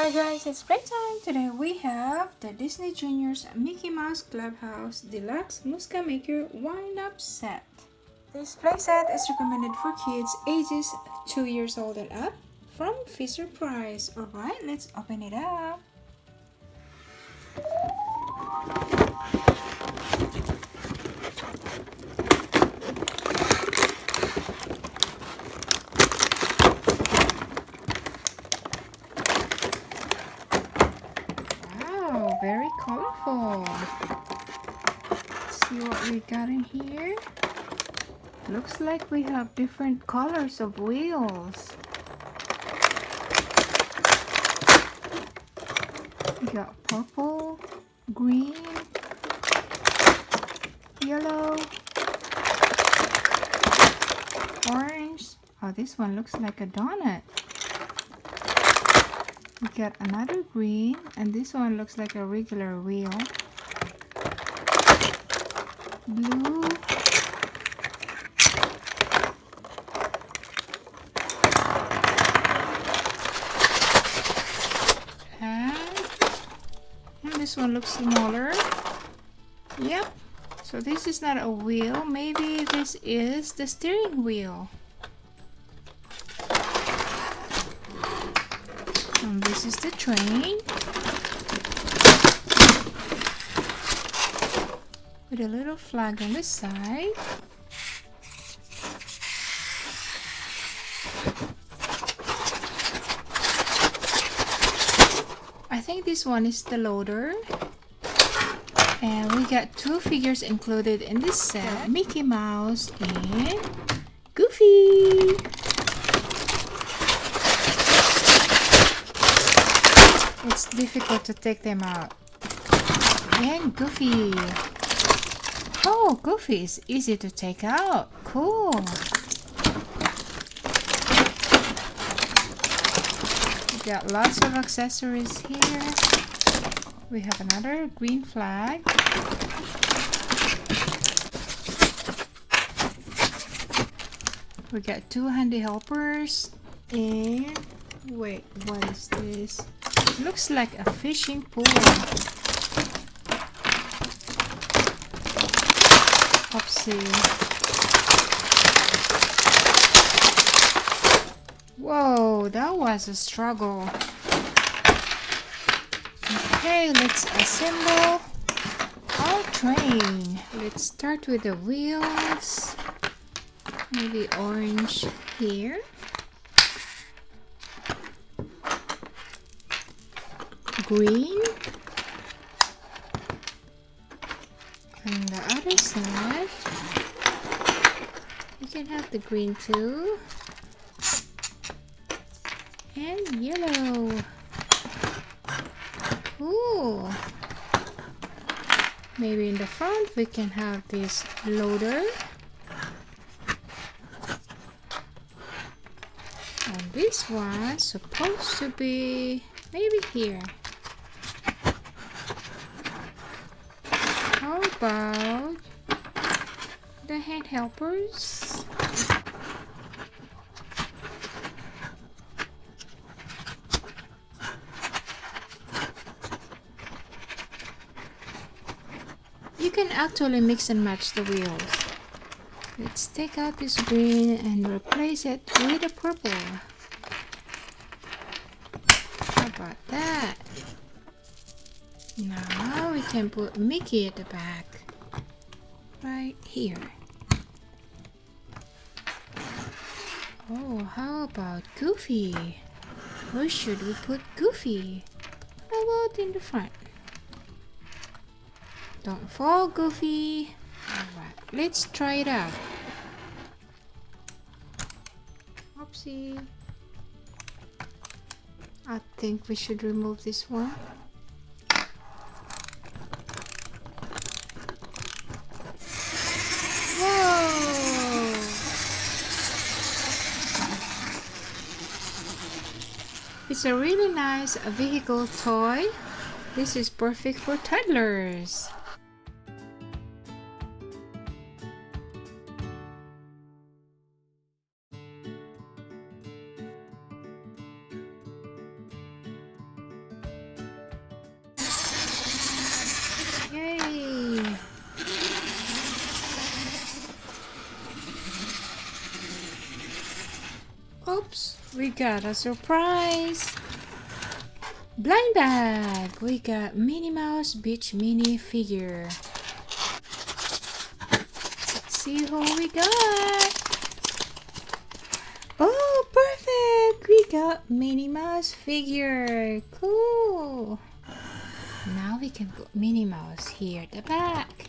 Hi guys, it's playtime! Today we have the Disney Junior's Mickey Mouse Clubhouse Deluxe Muska Maker Wind-Up Set. This playset is recommended for kids ages 2 years old and up from Fisher Price. Alright, let's open it up. Wow, very colorful. Let's see what we got in here. Looks like we have different colors of wheels. We got purple, green, yellow, orange. Oh, this one looks like a donut. We got another green, and this one looks like a regular wheel. Blue. And this one looks smaller. Yep. So this is not a wheel. Maybe this is the steering wheel. And this is the train. With a little flag on the side. I think this one is the loader. And we got two figures included in this set. Mickey Mouse and Goofy. It's difficult to take them out. And Goofy. Oh, Goofy is easy to take out. Cool. We got lots of accessories here. We have another green flag. We got two handy helpers. And wait, what is this? Looks like a fishing pool. Oopsie. Whoa, that was a struggle. Okay, let's assemble our train. Let's start with the wheels. Maybe orange here. Green. On the other side, you can have the green too. And yellow. Ooh. Maybe in the front we can have this loader. And this one's supposed to be maybe here. How about the hand helpers? You can actually mix and match the wheels. Let's take out this green and replace it with a purple. How about that? Now we can put Mickey at the back. Right here. Oh, how about Goofy? Where should we put Goofy? How about in the front? Don't fall, Goofy. Alright, let's try it out. Oopsie. I think we should remove this one. Whoa! It's a really nice vehicle toy. This is perfect for toddlers. Yay! Oops, we got a surprise! Blind bag! We got Minnie Mouse Beach Mini figure. Let's see who we got. Oh, perfect! We got Minnie Mouse figure. Cool! Now we can put Minnie Mouse here at the back.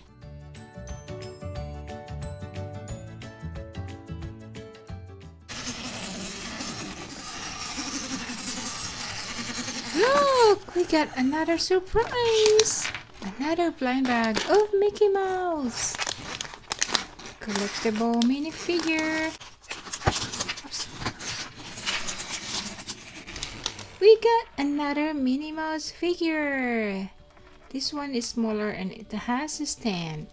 Look! We got another surprise! Another blind bag of Mickey Mouse! Collectible minifigure! We got another Minnie Mouse figure! This one is smaller and it has a stand.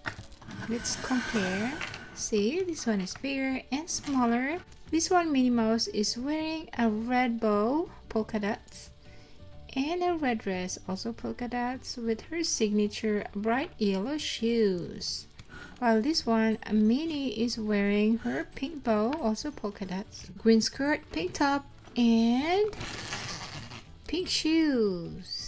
Let's compare. See, this one is bigger and smaller. This one Minnie Mouse is wearing a red bow, polka dots, and a red dress, also polka dots, with her signature bright yellow shoes. While this one, Minnie is wearing her pink bow, also polka dots, green skirt, pink top, and pink shoes.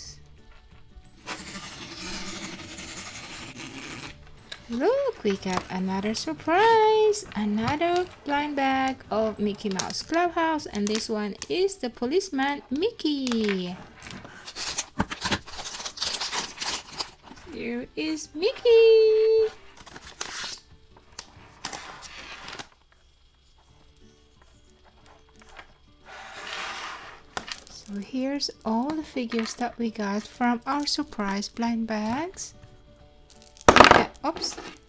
Look, we got another surprise! Another blind bag of Mickey Mouse Clubhouse, and this one is the policeman Mickey. Here is Mickey! So here's all the figures that we got from our surprise blind bags.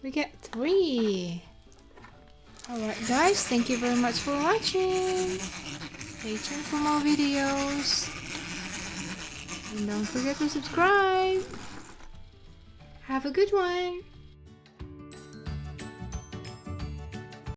We get 3. Alright guys, thank you very much for watching. Stay tuned for more videos. And don't forget to subscribe. Have a good one.